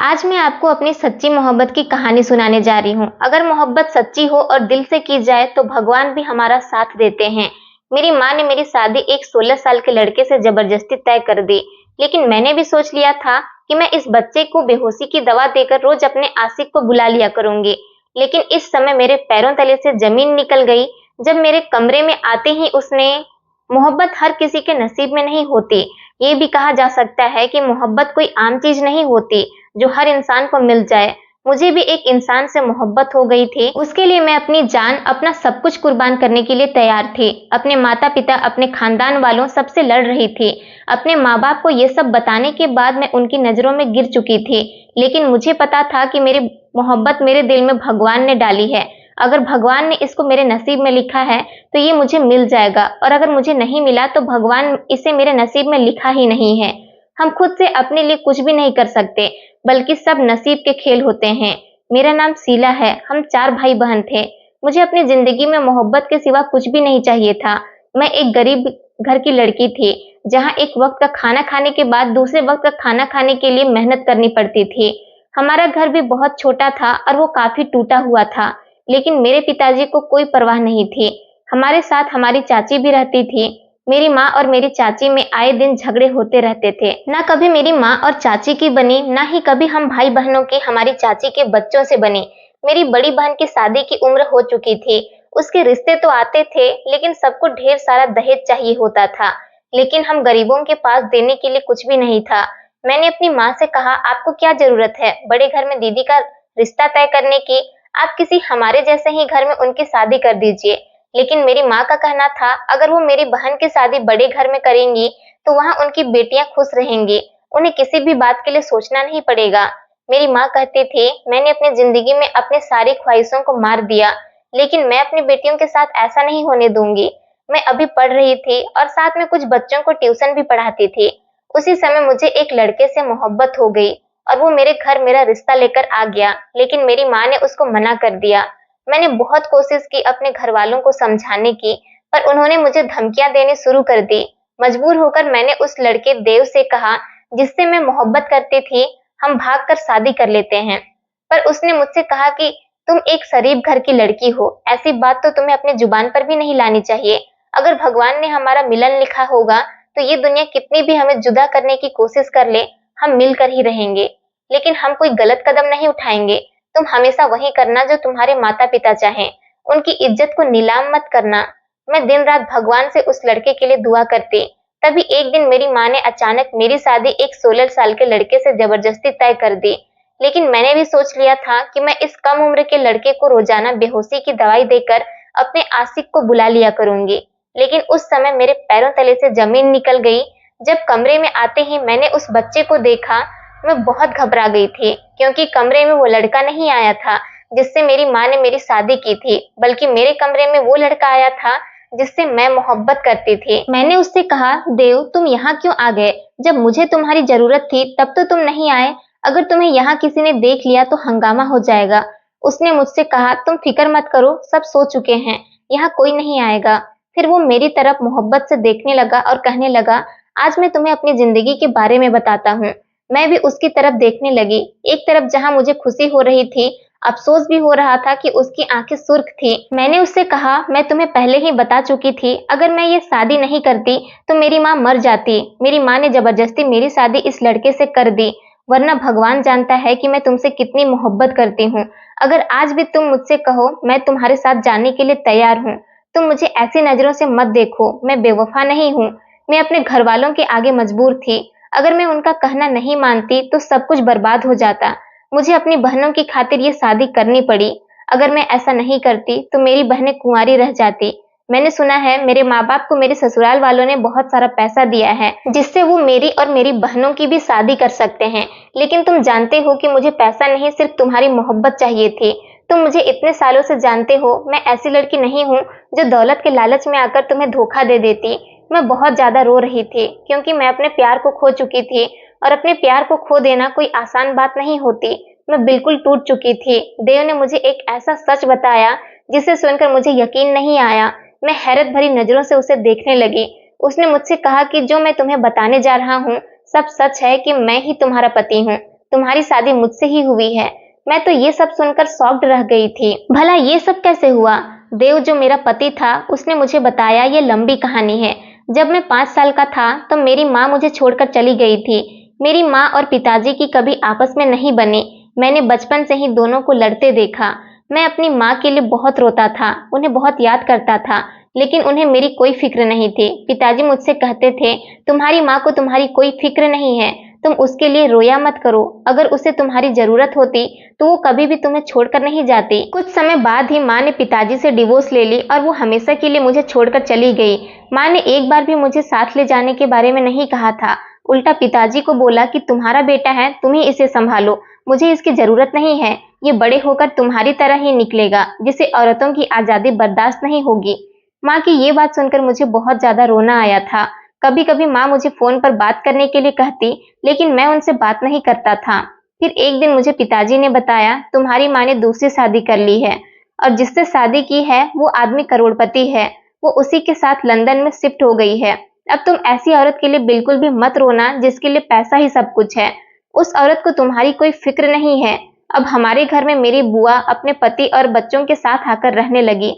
आज मैं आपको अपनी सच्ची मोहब्बत की कहानी सुनाने जा रही हूँ। अगर मोहब्बत सच्ची हो और दिल से की जाए तो भगवान भी हमारा साथ देते हैं। मेरी माँ ने मेरी शादी एक 16 साल के लड़के से जबरदस्ती तय कर दी, लेकिन मैंने भी सोच लिया था कि मैं इस बच्चे को बेहोशी की दवा देकर रोज अपने आशिक को बुला लिया करूंगी। लेकिन इस समय मेरे पैरों तले से जमीन निकल गई जब मेरे कमरे में आते ही उसने मोहब्बत हर किसी के नसीब में नहीं होती। ये भी कहा जा सकता है कि मोहब्बत कोई आम चीज नहीं होती जो हर इंसान को मिल जाए। मुझे भी एक इंसान से मोहब्बत हो गई थी। उसके लिए मैं अपनी जान, अपना सब कुछ कुर्बान करने के लिए तैयार थी। अपने माता पिता, अपने खानदान वालों सबसे लड़ रही थी। अपने माँ बाप को ये सब बताने के बाद मैं उनकी नजरों में गिर चुकी थी। लेकिन मुझे पता था कि मेरी मोहब्बत मेरे दिल में भगवान ने डाली है। अगर भगवान ने इसको मेरे नसीब में लिखा है तो ये मुझे मिल जाएगा, और अगर मुझे नहीं मिला तो भगवान इसे मेरे नसीब में लिखा ही नहीं है। हम खुद से अपने लिए कुछ भी नहीं कर सकते, बल्कि सब नसीब के खेल होते हैं। मेरा नाम शीला है। हम 4 भाई बहन थे। मुझे अपनी जिंदगी में मोहब्बत के सिवा कुछ भी नहीं चाहिए था। मैं एक गरीब घर की लड़की थी, जहां एक वक्त का खाना खाने के बाद दूसरे वक्त का खाना खाने के लिए मेहनत करनी पड़ती थी। हमारा घर भी बहुत छोटा था और वो काफी टूटा हुआ था, लेकिन मेरे पिताजी को कोई परवाह नहीं थी। हमारे साथ हमारी चाची भी रहती थी। मेरी माँ और मेरी चाची में आए दिन झगड़े होते रहते थे। ना कभी मेरी माँ और चाची की बनी, ना ही कभी हम भाई बहनों की हमारी चाची के बच्चों से बनी। मेरी बड़ी बहन की शादी की उम्र हो चुकी थी। उसके रिश्ते तो आते थे, लेकिन सबको ढेर सारा दहेज चाहिए होता था। लेकिन हम गरीबों के पास देने के लिए कुछ भी नहीं था। मैंने अपनी माँ से कहा, आपको क्या जरूरत है बड़े घर में दीदी का रिश्ता तय करने की? आप किसी हमारे जैसे ही घर में उनकी शादी कर दीजिए। लेकिन मेरी माँ का कहना था, अगर वो मेरी बहन की शादी बड़े घर में करेंगी तो वहाँ उनकी बेटियां खुश रहेंगी, उन्हें किसी भी बात के लिए सोचना नहीं पड़ेगा। मेरी माँ कहती थी, मैंने अपनी जिंदगी में अपने सारी ख्वाहिशों को मार दिया, लेकिन मैं अपनी बेटियों के साथ ऐसा नहीं होने दूंगी। मैं अभी पढ़ रही थी और साथ में कुछ बच्चों को ट्यूशन भी पढ़ाती थी। उसी समय मुझे एक लड़के से मोहब्बत हो गई और वो मेरे घर मेरा रिश्ता लेकर आ गया, लेकिन मेरी माँ ने उसको मना कर दिया। मैंने बहुत कोशिश की अपने घर वालों को समझाने की, पर उन्होंने मुझे धमकियां देनी शुरू कर दी। मजबूर होकर मैंने उस लड़के देव से कहा, जिससे मैं मोहब्बत करती थी, हम भागकर शादी कर लेते हैं। पर उसने मुझसे कहा कि तुम एक शरीफ घर की लड़की हो, ऐसी बात तो तुम्हें अपने जुबान पर भी नहीं लानी चाहिए। अगर भगवान ने हमारा मिलन लिखा होगा तो ये दुनिया कितनी भी हमें जुदा करने की कोशिश कर ले, हम मिलकर ही रहेंगे। लेकिन हम कोई गलत कदम नहीं उठाएंगे। तुम हमेशा वही करना जो तुम्हारे माता पिता चाहें। उनकी इज्जत को नीलाम मत करना। मैं दिन रात भगवान से उस लड़के के लिए दुआ करती। तभी एक दिन मेरी माँ ने अचानक मेरी शादी एक 16 साल के लड़के से जबरदस्ती तय कर दी। लेकिन मैंने भी सोच लिया था कि मैं इस कम उम्र के लड़के को रोजाना बेहोशी की दवाई देकर अपने आशिक को बुला लिया करूंगी। लेकिन उस समय मेरे पैरों तले से जमीन निकल गई। जब कमरे में आते ही मैंने उस बच्चे को देखा, मैं बहुत घबरा गई थी, क्योंकि कमरे में वो लड़का नहीं आया था जिससे मेरी माँ ने मेरी शादी की थी, बल्कि मेरे कमरे में वो लड़का आया था जिससे मैं मोहब्बत करती थी। मैंने उससे कहा, देव तुम यहाँ क्यों आ गए? जब मुझे तुम्हारी जरूरत थी तब तो तुम नहीं आए। अगर तुम्हें यहाँ किसी ने देख लिया तो हंगामा हो जाएगा। उसने मुझसे कहा, तुम फिक्र मत करो, सब सो चुके हैं, यहाँ कोई नहीं आएगा। फिर वो मेरी तरफ मोहब्बत से देखने लगा और कहने लगा, आज मैं तुम्हें अपनी जिंदगी के बारे में बताता हूँ। मैं भी उसकी तरफ देखने लगी। एक तरफ जहां मुझे खुशी हो रही थी, अफसोस भी हो रहा था कि उसकी आंखें सुर्ख थी। मैंने उससे कहा, मैं तुम्हें पहले ही बता चुकी थी, अगर मैं ये शादी नहीं करती तो मेरी माँ मर जाती। मेरी माँ ने जबरदस्ती मेरी शादी इस लड़के से कर दी, वरना भगवान जानता है कि मैं तुमसे कितनी मोहब्बत करती हूँ। अगर आज भी तुम मुझसे कहो मैं तुम्हारे साथ जाने के लिए तैयार हूँ, तुम मुझे ऐसी नजरों से मत देखो। मैं बेवफा नहीं हूँ। मैं अपने घर वालों के आगे मजबूर थी। अगर मैं उनका कहना नहीं मानती तो सब कुछ बर्बाद हो जाता। मुझे अपनी बहनों की खातिर ये शादी करनी पड़ी। अगर मैं ऐसा नहीं करती तो मेरी बहनें कुंवारी रह जाती। मैंने सुना है मेरे माँ बाप को मेरे ससुराल वालों ने बहुत सारा पैसा दिया है, जिससे वो मेरी और मेरी बहनों की भी शादी कर सकते हैं। लेकिन तुम जानते हो कि मुझे पैसा नहीं, सिर्फ तुम्हारी मोहब्बत चाहिए थी। तुम मुझे इतने सालों से जानते हो, मैं ऐसी लड़की नहीं हूँ जो दौलत के लालच में आकर तुम्हें धोखा दे देती। मैं बहुत ज्यादा रो रही थी, क्योंकि मैं अपने प्यार को खो चुकी थी, और अपने प्यार को खो देना कोई आसान बात नहीं होती। मैं बिल्कुल टूट चुकी थी। देव ने मुझे एक ऐसा सच बताया जिसे सुनकर मुझे यकीन नहीं आया। मैं हैरत भरी नजरों से उसे देखने लगी। उसने मुझसे कहा कि जो मैं तुम्हें बताने जा रहा हूँ सब सच है, कि मैं ही तुम्हारा पति हूँ। तुम्हारी शादी मुझसे ही हुई है। मैं तो ये सब सुनकर शॉक्ड रह गई थी। भला ये सब कैसे हुआ? देव जो मेरा पति था उसने मुझे बताया। ये लंबी कहानी है। जब मैं 5 साल का था तो मेरी माँ मुझे छोड़कर चली गई थी। मेरी माँ और पिताजी की कभी आपस में नहीं बनी। मैंने बचपन से ही दोनों को लड़ते देखा। मैं अपनी माँ के लिए बहुत रोता था, उन्हें बहुत याद करता था, लेकिन उन्हें मेरी कोई फिक्र नहीं थी। पिताजी मुझसे कहते थे, तुम्हारी माँ को तुम्हारी कोई फिक्र नहीं है, तुम उसके लिए रोया मत करो। अगर उसे तुम्हारी जरूरत होती तो वो कभी भी तुम्हें छोड़कर नहीं जाती। कुछ समय बाद ही माँ ने पिताजी से डिवोर्स ले ली और वो हमेशा के लिए मुझे छोड़कर चली गई। माँ ने एक बार भी मुझे साथ ले जाने के बारे में नहीं कहा था। उल्टा पिताजी को बोला कि तुम्हारा बेटा है, तुम ही इसे संभालो, मुझे इसकी जरूरत नहीं है। ये बड़े होकर तुम्हारी तरह ही निकलेगा, जिसे औरतों की आजादी बर्दाश्त नहीं होगी। माँ की ये बात सुनकर मुझे बहुत ज्यादा रोना आया था। कभी कभी माँ मुझे फोन पर बात करने के लिए कहती, लेकिन मैं उनसे बात नहीं करता था। फिर एक दिन मुझे पिताजी ने बताया, तुम्हारी माँ ने दूसरी शादी कर ली है और जिससे शादी की है वो आदमी करोड़पति है। वो उसी के साथ लंदन में शिफ्ट हो गई है। अब तुम ऐसी औरत के लिए बिल्कुल भी मत रोना जिसके लिए पैसा ही सब कुछ है। उस औरत को तुम्हारी कोई फिक्र नहीं है। अब हमारे घर में मेरी बुआ अपने पति और बच्चों के साथ आकर रहने लगी।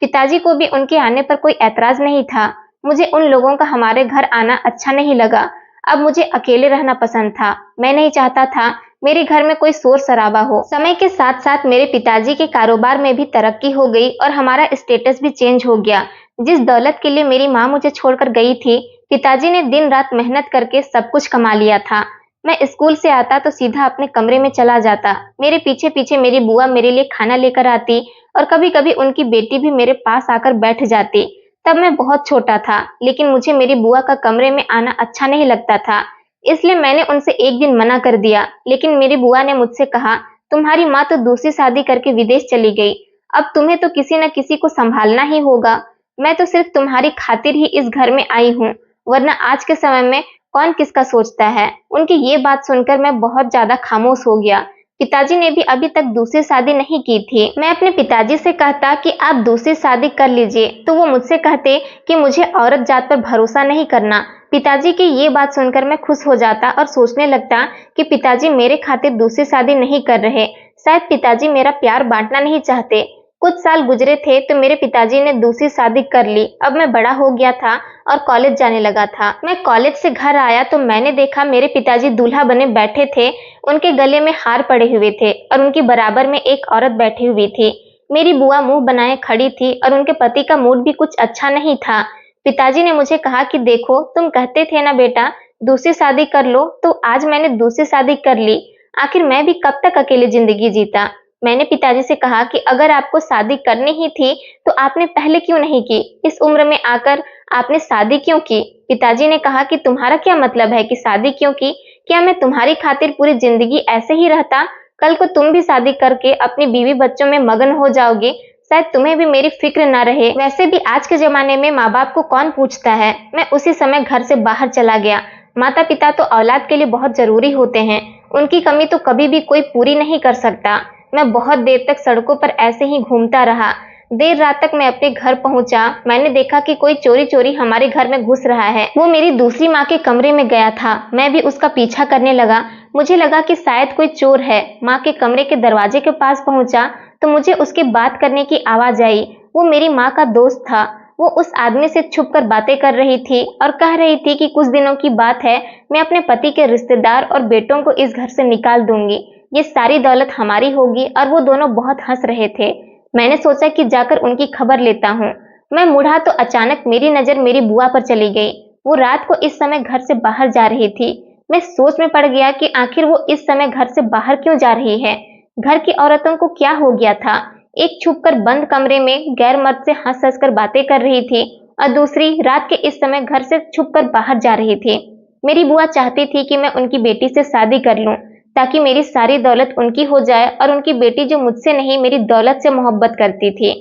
पिताजी को भी उनके आने पर कोई ऐतराज नहीं था। मुझे उन लोगों का हमारे घर आना अच्छा नहीं लगा। अब मुझे अकेले रहना पसंद था। मैं नहीं चाहता था मेरे घर में कोई शोर शराबा हो। समय के साथ साथ मेरे पिताजी के कारोबार में भी तरक्की हो गई और हमारा स्टेटस भी चेंज हो गया। जिस दौलत के लिए मेरी माँ मुझे छोड़कर गई थी, पिताजी ने दिन रात मेहनत करके सब कुछ कमा लिया था। मैं स्कूल से आता तो सीधा अपने कमरे में चला जाता। मेरे पीछे पीछे मेरी बुआ मेरे लिए खाना लेकर आती और कभी कभी उनकी बेटी भी मेरे पास आकर बैठ जाती। तब मैं बहुत छोटा था, लेकिन मुझे मेरी बुआ का कमरे में आना अच्छा नहीं लगता था, इसलिए मैंने उनसे एक दिन मना कर दिया। लेकिन मेरी बुआ ने मुझसे कहा, तुम्हारी माँ तो दूसरी शादी करके विदेश चली गई, अब तुम्हें तो किसी न किसी को संभालना ही होगा। मैं तो सिर्फ तुम्हारी खातिर ही इस घर में आई हूँ, वरना आज के समय में कौन किसका सोचता है। उनकी ये बात सुनकर मैं बहुत ज्यादा खामोश हो गया। पिताजी ने भी अभी तक दूसरी शादी नहीं की थी। मैं अपने पिताजी से कहता कि आप दूसरी शादी कर लीजिए, तो वो मुझसे कहते कि मुझे औरत जात पर भरोसा नहीं करना। पिताजी की ये बात सुनकर मैं खुश हो जाता और सोचने लगता कि पिताजी मेरे खातिर दूसरी शादी नहीं कर रहे, शायद पिताजी मेरा प्यार बांटना नहीं चाहते। कुछ साल गुजरे थे तो मेरे पिताजी ने दूसरी शादी कर ली। अब मैं बड़ा हो गया था और कॉलेज जाने लगा था। मैं कॉलेज से घर आया तो मैंने देखा मेरे पिताजी दूल्हा बने बैठे थे। उनके गले में हार पड़े हुए थे और उनकी बराबर में एक औरत बैठी हुई थी। मेरी बुआ मुंह बनाए खड़ी थी और उनके पति का मूड भी कुछ अच्छा नहीं था। पिताजी ने मुझे कहा कि देखो, तुम कहते थे ना बेटा दूसरी शादी कर लो, तो आज मैंने दूसरी शादी कर ली। आखिर मैं भी कब तक अकेले जिंदगी जीता। मैंने पिताजी से कहा कि अगर आपको शादी करनी ही थी तो आपने पहले क्यों नहीं की? इस उम्र में आकर आपने शादी क्यों की? पिताजी ने कहा कि तुम्हारा क्या मतलब है कि शादी क्यों की? क्या मैं तुम्हारी खातिर पूरी जिंदगी ऐसे ही रहता? कल को तुम भी शादी करके अपनी बीवी बच्चों में मगन हो जाओगे, शायद तुम्हें भी मेरी फिक्र ना रहे। वैसे भी आज के जमाने में माँ बाप को कौन पूछता है। मैं उसी समय घर से बाहर चला गया। माता पिता तो औलाद के लिए बहुत जरूरी होते हैं, उनकी कमी तो कभी भी कोई पूरी नहीं कर सकता। मैं बहुत देर तक सड़कों पर ऐसे ही घूमता रहा। देर रात तक मैं अपने घर पहुंचा। मैंने देखा कि कोई चोरी चोरी हमारे घर में घुस रहा है। वो मेरी दूसरी माँ के कमरे में गया था। मैं भी उसका पीछा करने लगा। मुझे लगा कि शायद कोई चोर है। माँ के कमरे के दरवाजे के पास पहुंचा तो मुझे उसके बात करने की आवाज आई। वो मेरी माँ का दोस्त था। वो उस आदमी से छुपकर बातें कर रही थी और कह रही थी कि कुछ दिनों की बात है, मैं अपने पति के रिश्तेदार और बेटों को इस घर से निकाल दूंगी, ये सारी दौलत हमारी होगी। और वो दोनों बहुत हंस रहे थे। मैंने सोचा कि जाकर उनकी खबर लेता हूँ। मैं मुड़ा तो अचानक मेरी नजर मेरी बुआ पर चली गई। वो रात को इस समय घर से बाहर जा रही थी। मैं सोच में पड़ गया कि आखिर वो इस समय घर से बाहर क्यों जा रही है। घर की औरतों को क्या हो गया था? एक छुपकर बंद कमरे में गैर मर्द से हंस हंस कर बातें कर रही थी और दूसरी रात के इस समय घर से छुपकर बाहर जा रही थी। मेरी बुआ चाहती थी कि मैं उनकी बेटी से शादी कर लूं, ताकि मेरी सारी दौलत उनकी हो जाए और उनकी बेटी जो मुझसे नहीं मेरी दौलत से मोहब्बत करती थी।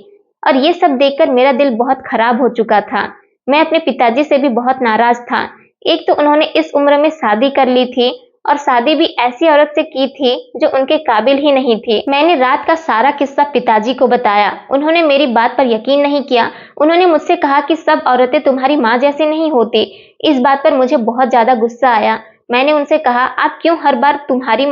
और ये सब देखकर मेरा दिल बहुत खराब हो चुका था। मैं अपने पिताजी से भी बहुत नाराज था। एक तो उन्होंने इस उम्र में शादी कर ली थी और शादी भी ऐसी औरत से की थी जो उनके काबिल ही नहीं थी। मैंने रात का सारा किस्सा पिताजी को बताया। उन्होंने मेरी बात पर यकीन नहीं किया। उन्होंने मुझसे कहा कि सब औरतें तुम्हारी माँ जैसी नहीं होती। इस बात पर मुझे बहुत ज्यादा गुस्सा आया। मैंने उनसे कहा, आप क्यों हर बार तुम्हारी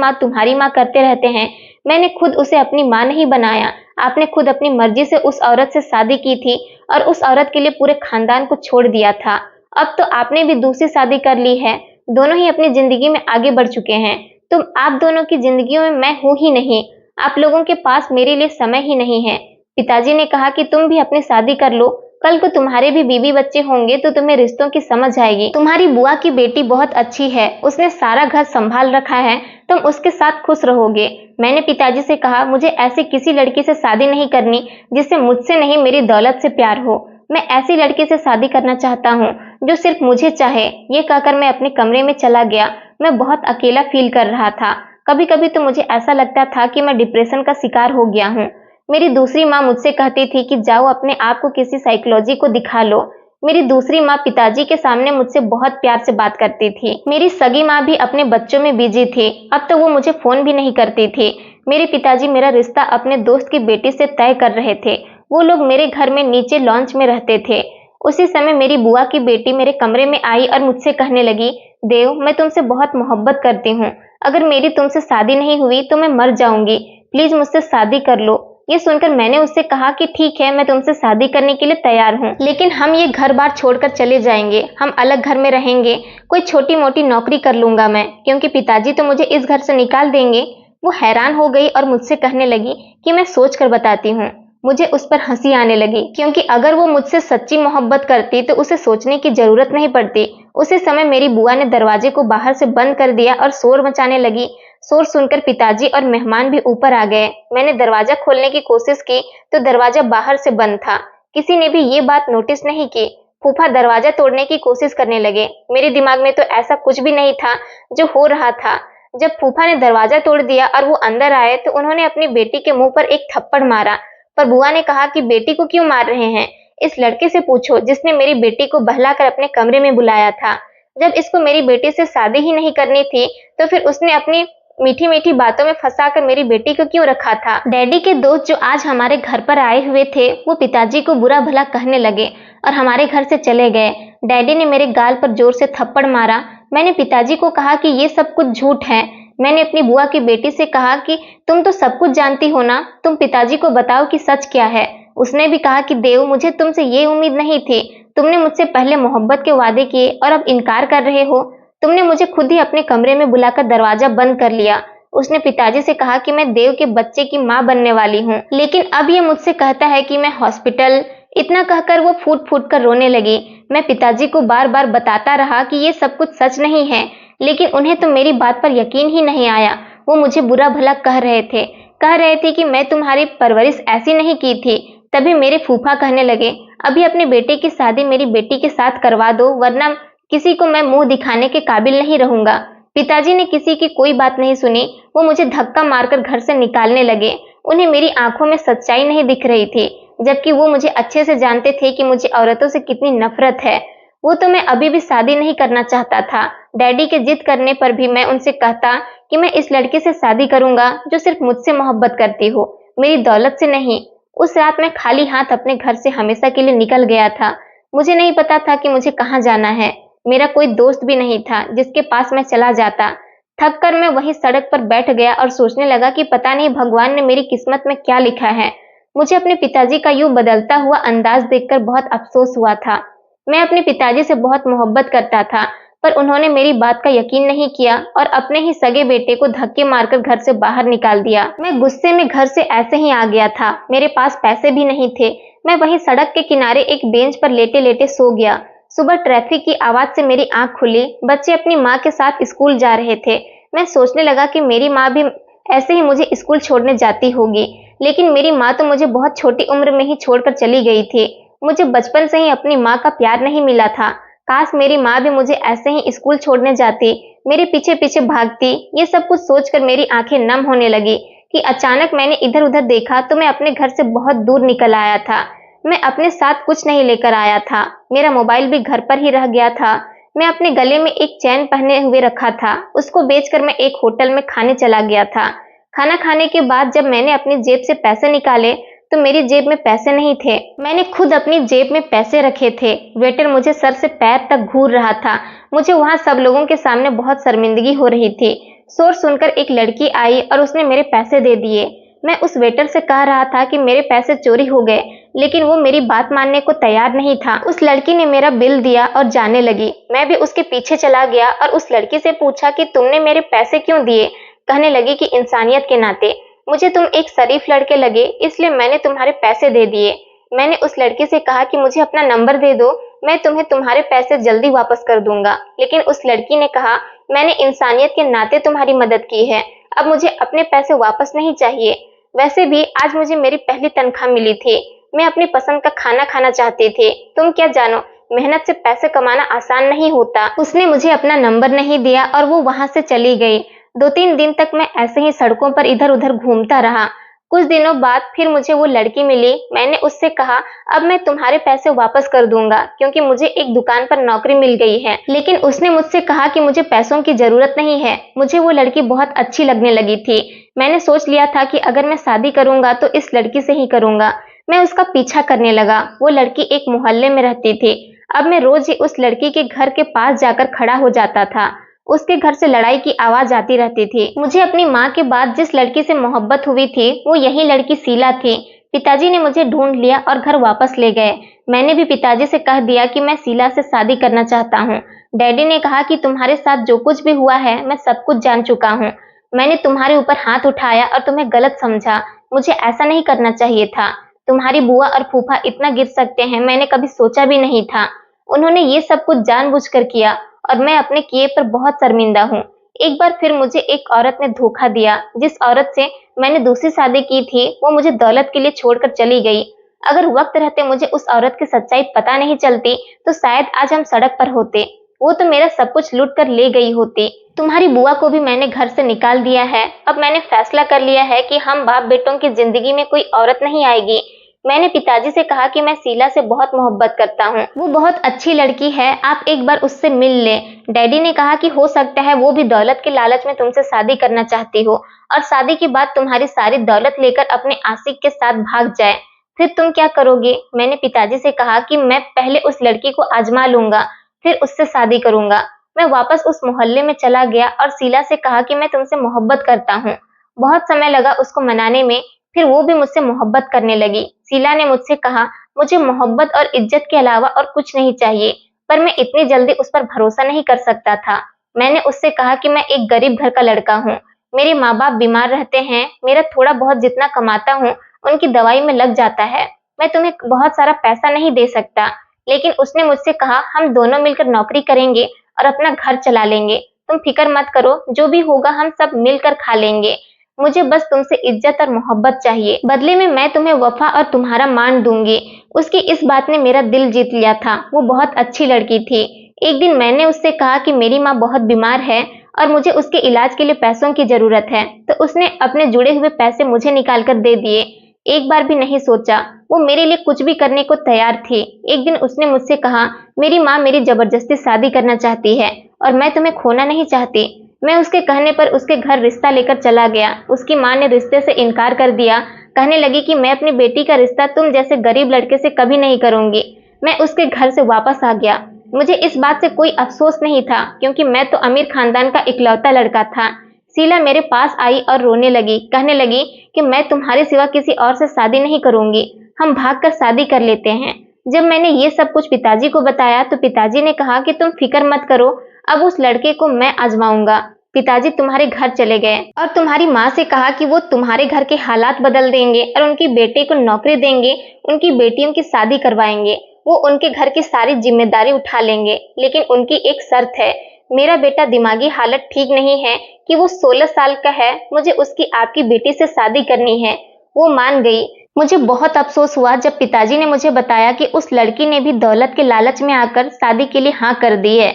माँ करते रहते हैं? मैंने खुद उसे अपनी माँ नहीं बनाया। आपने खुद अपनी मर्जी से उस औरत से शादी की थी और उस औरत के लिए पूरे खानदान को छोड़ दिया था। अब तो आपने भी दूसरी शादी कर ली है। दोनों ही अपनी जिंदगी में आगे बढ़ चुके हैं। तो आप दोनों की जिंदगियों में मैं हूं ही नहीं। आप लोगों के पास मेरे लिए समय ही नहीं है। पिताजी ने कहा कि तुम भी अपनी शादी कर लो। कल को तुम्हारे भी बीवी बच्चे होंगे तो तुम्हें रिश्तों की समझ आएगी। तुम्हारी बुआ की बेटी बहुत अच्छी है, उसने सारा घर संभाल रखा है, तुम उसके साथ खुश रहोगे। मैंने पिताजी से कहा, मुझे ऐसी किसी लड़की से शादी नहीं करनी जिससे मुझसे नहीं मेरी दौलत से प्यार हो। मैं ऐसी लड़की से शादी करना चाहता हूँ जो सिर्फ मुझे चाहे। ये कहकर मैं अपने कमरे में चला गया। मैं बहुत अकेला फील कर रहा था। कभी कभी तो मुझे ऐसा लगता था कि मैं डिप्रेशन का शिकार हो गया हूँ। मेरी दूसरी माँ मुझसे कहती थी कि जाओ अपने आप को किसी साइकोलॉजी को दिखा लो। मेरी दूसरी माँ पिताजी के सामने मुझसे बहुत प्यार से बात करती थी। मेरी सगी माँ भी अपने बच्चों में बिजी थी। अब तो वो मुझे फोन भी नहीं करती थी। मेरे पिताजी मेरा रिश्ता अपने दोस्त की बेटी से तय कर रहे थे। वो लोग मेरे घर में नीचे लॉन्च में रहते थे। उसी समय मेरी बुआ की बेटी मेरे कमरे में आई और मुझसे कहने लगी, देव, मैं तुमसे बहुत मोहब्बत करती हूँ। अगर मेरी तुमसे शादी नहीं हुई तो मैं मर जाऊंगी। प्लीज मुझसे शादी कर लो। ये सुनकर मैंने उससे कहा कि ठीक है, मैं तुमसे शादी करने के लिए तैयार हूँ, लेकिन हम ये घर बार छोड़कर चले जाएंगे। हम अलग घर में रहेंगे। कोई छोटी मोटी नौकरी कर लूंगा मैं, क्योंकि पिताजी तो मुझे इस घर से निकाल देंगे। वो हैरान हो गई और मुझसे कहने लगी कि मैं सोच कर बताती हूँ। मुझे उस पर हंसी आने लगी, क्योंकि अगर वो मुझसे सच्ची मोहब्बत करती तो उसे सोचने की जरूरत नहीं पड़ती। उसी समय मेरी बुआ ने दरवाजे को बाहर से बंद कर दिया और शोर मचाने लगी। शोर सुनकर पिताजी और मेहमान भी ऊपर आ गए। मैंने दरवाजा खोलने की कोशिश की तो दरवाजा बाहर से बंद था। किसी ने भी ये बात नोटिस नहीं की। फूफा दरवाजा तोड़ने की कोशिश करने लगे। मेरे दिमाग में तो ऐसा कुछ भी नहीं था जो हो रहा था। जब फूफा ने दरवाजा तोड़ दिया और वो अंदर आए तो उन्होंने अपनी बेटी के मुंह पर एक थप्पड़ मारा। पर बुआ ने कहा कि बेटी को क्यों मार रहे हैं? इस लड़के से पूछो जिसने मेरी बेटी को बहलाकर अपने कमरे में बुलाया था। जब इसको मेरी बेटी से शादी ही नहीं करनी थी तो फिर उसने अपनी मीठी मीठी बातों में फंसाकर मेरी बेटी को क्यों रखा था? डैडी के दोस्त जो आज हमारे घर पर आए हुए थे वो पिताजी को बुरा भला कहने लगे और हमारे घर से चले गए। डैडी ने मेरे गाल पर जोर से थप्पड़ मारा। मैंने पिताजी को कहा कि ये सब कुछ झूठ है। मैंने अपनी बुआ की बेटी से कहा कि तुम तो सब कुछ जानती हो ना, तुम पिताजी को बताओ कि सच क्या है। उसने भी कहा कि देव, मुझे तुमसे ये उम्मीद नहीं थी। तुमने मुझसे पहले मोहब्बत के वादे किए और अब इनकार कर रहे हो। तुमने मुझे खुद ही अपने कमरे में बुलाकर दरवाजा बंद कर लिया। उसने पिताजी से कहा कि मैं देव के बच्चे की माँ बनने वाली हूँ, लेकिन अब ये मुझसे कहता है कि मैं हॉस्पिटल। इतना कहकर वो फूट फूट कर रोने लगी। मैं पिताजी को बार बार बताता रहा कि ये सब कुछ सच नहीं है, लेकिन उन्हें तो मेरी बात पर यकीन ही नहीं आया। वो मुझे बुरा भला कह रहे थे कि मैं तुम्हारी परवरिश ऐसी नहीं की थी। तभी मेरे फूफा कहने लगे, अभी अपने बेटे की शादी मेरी बेटी के साथ करवा दो, वरना किसी को मैं मुंह दिखाने के काबिल नहीं रहूंगा। पिताजी ने किसी की कोई बात नहीं सुनी। वो मुझे धक्का मारकर घर से निकालने लगे। उन्हें मेरी आंखों में सच्चाई नहीं दिख रही थी, जबकि वो मुझे अच्छे से जानते थे कि मुझे औरतों से कितनी नफरत है। वो तो मैं अभी भी शादी नहीं करना चाहता था। डैडी के जिद करने पर भी मैं उनसे कहता कि मैं इस लड़के से शादी करूंगा जो सिर्फ मुझसे मोहब्बत करती हो, मेरी दौलत से नहीं। उस रात मैं खाली हाथ अपने घर से हमेशा के लिए निकल गया था। मुझे नहीं पता था कि मुझे कहाँ जाना है। मेरा कोई दोस्त भी नहीं था जिसके पास मैं चला जाता। थक कर मैं वहीं सड़क पर बैठ गया और सोचने लगा कि पता नहीं भगवान ने मेरी किस्मत में क्या लिखा है। मुझे अपने पिताजी का यूं बदलता हुआ अंदाज देखकर बहुत अफसोस हुआ था। मैं अपने पिताजी से बहुत मोहब्बत करता था, पर उन्होंने मेरी बात का यकीन नहीं किया और अपने ही सगे बेटे को धक्के मारकर घर से बाहर निकाल दिया। मैं गुस्से में घर से ऐसे ही आ गया था। मेरे पास पैसे भी नहीं थे। मैं वहीं सड़क के किनारे एक बेंच पर लेटे लेटे सो गया। सुबह ट्रैफिक की आवाज से मेरी आंख खुली। बच्चे अपनी माँ के साथ स्कूल जा रहे थे। मैं सोचने लगा कि मेरी माँ भी ऐसे ही मुझे स्कूल छोड़ने जाती होगी, लेकिन मेरी माँ तो मुझे बहुत छोटी उम्र में ही छोड़कर चली गई थी। मुझे बचपन से ही अपनी माँ का प्यार नहीं मिला था। काश मेरी माँ भी मुझे ऐसे ही स्कूल छोड़ने जाती, मेरे पीछे पीछे भागती। ये सब कुछ सोचकर मेरी आंखें नम होने लगी कि अचानक मैंने इधर उधर देखा तो मैं अपने घर से बहुत दूर निकल आया था। मैं अपने साथ कुछ नहीं लेकर आया था। मेरा मोबाइल भी घर पर ही रह गया था। मैं अपने गले में एक चैन पहने हुए रखा था। उसको बेचकर मैं एक होटल में खाने चला गया था। खाना खाने के बाद जब मैंने अपनी जेब से पैसे निकाले तो मेरी जेब में पैसे नहीं थे। मैंने खुद अपनी जेब में पैसे रखे थे। वेटर मुझे सर से पैर तक घूर रहा था। मुझे वहां सब लोगों के सामने बहुत शर्मिंदगी हो रही थी। शोर सुनकर एक लड़की आई और उसने मेरे पैसे दे दिए। मैं उस वेटर से कह रहा था कि मेरे पैसे चोरी हो गए, लेकिन वो मेरी बात मानने को तैयार नहीं था। उस लड़की ने मेरा बिल दिया और जाने लगी। मैं भी उसके पीछे चला गया और उस लड़की से पूछा कि तुमने मेरे पैसे क्यों दिए। कहने लगी कि इंसानियत के नाते मुझे तुम एक शरीफ लड़के लगे, इसलिए मैंने तुम्हारे पैसे दे दिए। मैंने उस लड़की से कहा कि मुझे अपना नंबर दे दो, मैं तुम्हें तुम्हारे पैसे जल्दी वापस कर दूंगा। लेकिन उस लड़की ने कहा, मैंने इंसानियत के नाते तुम्हारी मदद की है, अब मुझे अपने पैसे वापस नहीं चाहिए। वैसे भी आज मुझे मेरी पहली तनख्वाह मिली थी। मैं अपनी पसंद का खाना खाना चाहती थी। तुम क्या जानो, मेहनत से पैसे कमाना आसान नहीं होता। उसने मुझे अपना नंबर नहीं दिया और वो वहां से चली गई। 2-3 दिन तक मैं ऐसे ही सड़कों पर इधर उधर घूमता रहा। कुछ दिनों बाद फिर मुझे वो लड़की मिली। मैंने उससे कहा, अब मैं तुम्हारे पैसे वापस कर दूंगा क्योंकि मुझे एक दुकान पर नौकरी मिल गई है। लेकिन उसने मुझसे कहा कि मुझे पैसों की जरूरत नहीं है। मुझे वो लड़की बहुत अच्छी लगने लगी थी। मैंने सोच लिया था कि अगर मैं शादी करूंगा तो इस लड़की से ही करूंगा। मैं उसका पीछा करने लगा। वो लड़की एक मोहल्ले में रहती थी। अब मैं रोज ही उस लड़की के घर के पास जाकर खड़ा हो जाता था। उसके घर से लड़ाई की आवाज आती रहती थी। मुझे अपनी माँ के बाद जिस लड़की से मोहब्बत हुई थी वो यही लड़की शीला थी। पिताजी ने मुझे ढूंढ लिया और घर वापस ले गए। मैंने भी पिताजी से कह दिया कि मैं शीला से शादी करना चाहता हूँ। डैडी ने कहा कि तुम्हारे साथ जो कुछ भी हुआ है मैं सब कुछ जान चुका हूँ। मैंने तुम्हारे ऊपर हाथ उठाया और तुम्हें गलत समझा। मुझे ऐसा नहीं करना चाहिए था। तुम्हारी बुआ और फूफा इतना गिर सकते हैं मैंने कभी सोचा भी नहीं था। उन्होंने ये सब कुछ जानबूझकर किया और मैं अपने किए पर बहुत शर्मिंदा हूँ। एक बार फिर मुझे एक औरत ने धोखा दिया। जिस औरत से मैंने दूसरी शादी की थी वो मुझे दौलत के लिए छोड़कर चली गई। अगर वक्त रहते मुझे उस औरत की सच्चाई पता नहीं चलती तो शायद आज हम सड़क पर होते। वो तो मेरा सब कुछ लूट कर ले गई होती। तुम्हारी बुआ को भी मैंने घर से निकाल दिया है। अब मैंने फैसला कर लिया है कि हम बाप बेटों की जिंदगी में कोई औरत नहीं आएगी। मैंने पिताजी से कहा कि मैं शीला से बहुत मोहब्बत करता हूँ। वो बहुत अच्छी लड़की है, आप एक बार उससे मिल लें। डैडी ने कहा कि हो सकता है वो भी दौलत के लालच में तुमसे शादी करना चाहती हो और शादी के बाद तुम्हारी सारी दौलत लेकर अपने आशिक के साथ भाग जाए। फिर तुम क्या करोगे? मैंने पिताजी से कहा कि मैं पहले उस लड़की को आजमा लूंगा, फिर उससे शादी करूंगा। मैं वापस उस मोहल्ले में चला गया और शीला से कहा कि मैं तुमसे मोहब्बत करता हूँ। बहुत समय लगा उसको मनाने में, फिर वो भी मुझसे मोहब्बत करने लगी। शीला ने मुझसे कहा, मुझे मोहब्बत और इज्जत के अलावा और कुछ नहीं चाहिए, पर मैं इतनी जल्दी उस पर भरोसा नहीं कर सकता था। मैंने उससे कहा कि मैं एक गरीब घर का लड़का हूँ। मेरे माँ बाप बीमार रहते हैं। मेरा थोड़ा बहुत जितना कमाता हूँ उनकी दवाई में लग जाता है। मैं तुम्हें बहुत सारा पैसा नहीं दे सकता। लेकिन उसने मुझसे कहा, हम दोनों मिलकर नौकरी करेंगे और अपना घर चला लेंगे। तुम फिक्र मत करो, जो भी होगा हम सब मिलकर खा लेंगे। मुझे बस तुमसे इज्जत और मोहब्बत चाहिए। बदले में मैं तुम्हें वफा और तुम्हारा मान दूंगी। उसकी इस बात ने मेरा दिल जीत लिया था। वो बहुत अच्छी लड़की थी। एक दिन मैंने उससे कहा कि मेरी माँ बहुत बीमार है और मुझे उसके इलाज के लिए पैसों की जरूरत है, तो उसने अपने जुड़े हुए पैसे मुझे निकाल कर दे दिए। एक बार भी नहीं सोचा। वो मेरे लिए कुछ भी करने को तैयार थी। एक दिन उसने मुझसे कहा, मेरी माँ मेरी जबरदस्ती शादी करना चाहती है और मैं तुम्हें खोना नहीं चाहती। मैं उसके कहने पर उसके घर रिश्ता लेकर चला गया। उसकी माँ ने रिश्ते से इनकार कर दिया। कहने लगी कि मैं अपनी बेटी का रिश्ता तुम जैसे गरीब लड़के से कभी नहीं करूंगी। मैं उसके घर से वापस आ गया। मुझे इस बात से कोई अफसोस नहीं था क्योंकि मैं तो अमीर खानदान का इकलौता लड़का था। शीला मेरे पास आई और रोने लगी। कहने लगी कि मैं तुम्हारे सिवा किसी और से शादी नहीं करूंगी, हम भागकर शादी कर लेते हैं। जब मैंने ये सब कुछ पिताजी को बताया तो पिताजी ने कहा कि तुम फिक्र मत करो, अब उस लड़के को मैं आजमाऊंगा। पिताजी तुम्हारे घर चले गए और तुम्हारी माँ से कहा कि वो तुम्हारे घर के हालात बदल देंगे और उनकी बेटे को नौकरी देंगे, उनकी बेटियों की शादी करवाएंगे। वो उनके घर की सारी जिम्मेदारी उठा लेंगे, लेकिन उनकी एक शर्त है। मेरा बेटा दिमागी हालत ठीक नहीं है कि वो 16 साल का है, मुझे उसकी आपकी बेटी से शादी करनी है। वो मान गई। मुझे बहुत अफसोस हुआ जब पिताजी ने मुझे बताया कि उस लड़की ने भी दौलत के लालच में आकर शादी के लिए हाँ कर दी है।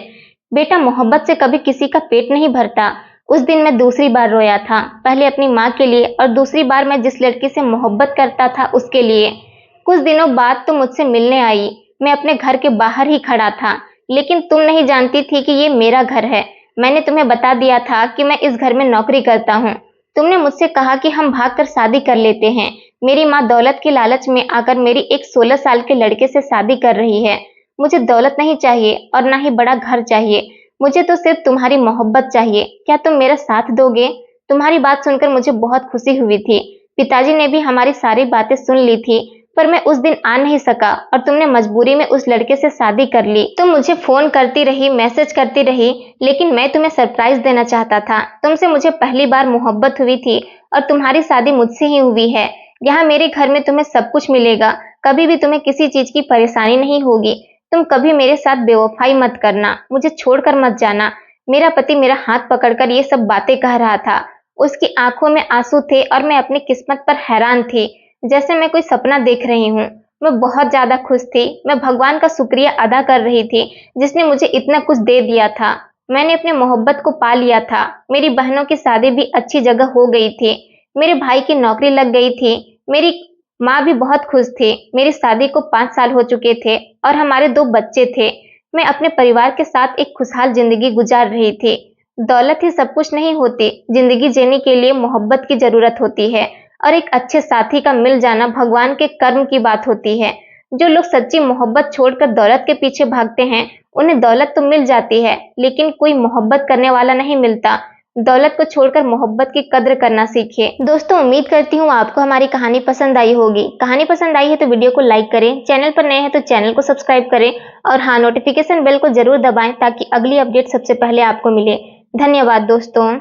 बेटा, मोहब्बत से कभी किसी का पेट नहीं भरता। उस दिन मैं दूसरी बार रोया था, पहले अपनी माँ के लिए और दूसरी बार मैं जिस लड़की से मोहब्बत करता था उसके लिए। कुछ दिनों बाद तुम मुझसे मिलने आई। मैं अपने घर के बाहर ही खड़ा था, लेकिन तुम नहीं जानती थी कि ये मेरा घर है। मैंने तुम्हें बता दिया था कि मैं इस घर में नौकरी करता हूँ। तुमने मुझसे कहा कि हम भागकर शादी कर लेते हैं। मेरी माँ दौलत के लालच में आकर मेरी एक 16 साल के लड़के से शादी कर रही है। मुझे दौलत नहीं चाहिए और ना ही बड़ा घर चाहिए। मुझे तो सिर्फ तुम्हारी मोहब्बत चाहिए। क्या तुम मेरा साथ दोगे? तुम्हारी बात सुनकर मुझे बहुत खुशी हुई थी। पिताजी ने भी हमारी सारी बातें सुन ली थी, पर मैं उस दिन आ नहीं सका और तुमने मजबूरी में उस लड़के से शादी कर ली। तुम मुझे फोन करती रही, मैसेज करती रही, लेकिन मैं तुम्हें सरप्राइज देना चाहता था। तुमसे मुझे पहली बार मोहब्बत हुई थी और तुम्हारी शादी मुझसे ही हुई है। यहाँ मेरे घर में तुम्हें सब कुछ मिलेगा। कभी भी तुम्हें किसी चीज की परेशानी नहीं होगी। तुम कभी मेरे साथ बेवफाई मत करना, मुझे छोड़कर मत जाना। मेरा पति मेरा हाथ पकड़कर ये सब बातें कह रहा था। उसकी आंखों में आंसू थे और मैं अपनी किस्मत पर हैरान थी, जैसे मैं कोई सपना देख रही हूँ। मैं बहुत ज्यादा खुश थी। मैं भगवान का शुक्रिया अदा कर रही थी जिसने मुझे इतना कुछ दे दिया था। मैंने अपने मोहब्बत को पा लिया था। मेरी बहनों की शादी भी अच्छी जगह हो गई थी। मेरे भाई की नौकरी लग गई थी। मेरी माँ भी बहुत खुश थी। मेरी शादी को 5 साल हो चुके थे और हमारे 2 बच्चे थे। मैं अपने परिवार के साथ एक खुशहाल जिंदगी गुजार रही थी। दौलत ही सब कुछ नहीं होती। जिंदगी जीने के लिए मोहब्बत की जरूरत होती है और एक अच्छे साथी का मिल जाना भगवान के कर्म की बात होती है। जो लोग सच्ची मोहब्बत छोड़कर दौलत के पीछे भागते हैं, उन्हें दौलत तो मिल जाती है, लेकिन कोई मोहब्बत करने वाला नहीं मिलता। दौलत को छोड़कर मोहब्बत की कद्र करना सीखिए। दोस्तों, उम्मीद करती हूँ आपको हमारी कहानी पसंद आई होगी। कहानी पसंद आई है तो वीडियो को लाइक करें, चैनल पर नए हैं तो चैनल को सब्सक्राइब करें और हाँ, नोटिफिकेशन बेल को जरूर दबाएं ताकि अगली अपडेट सबसे पहले आपको मिले। धन्यवाद दोस्तों।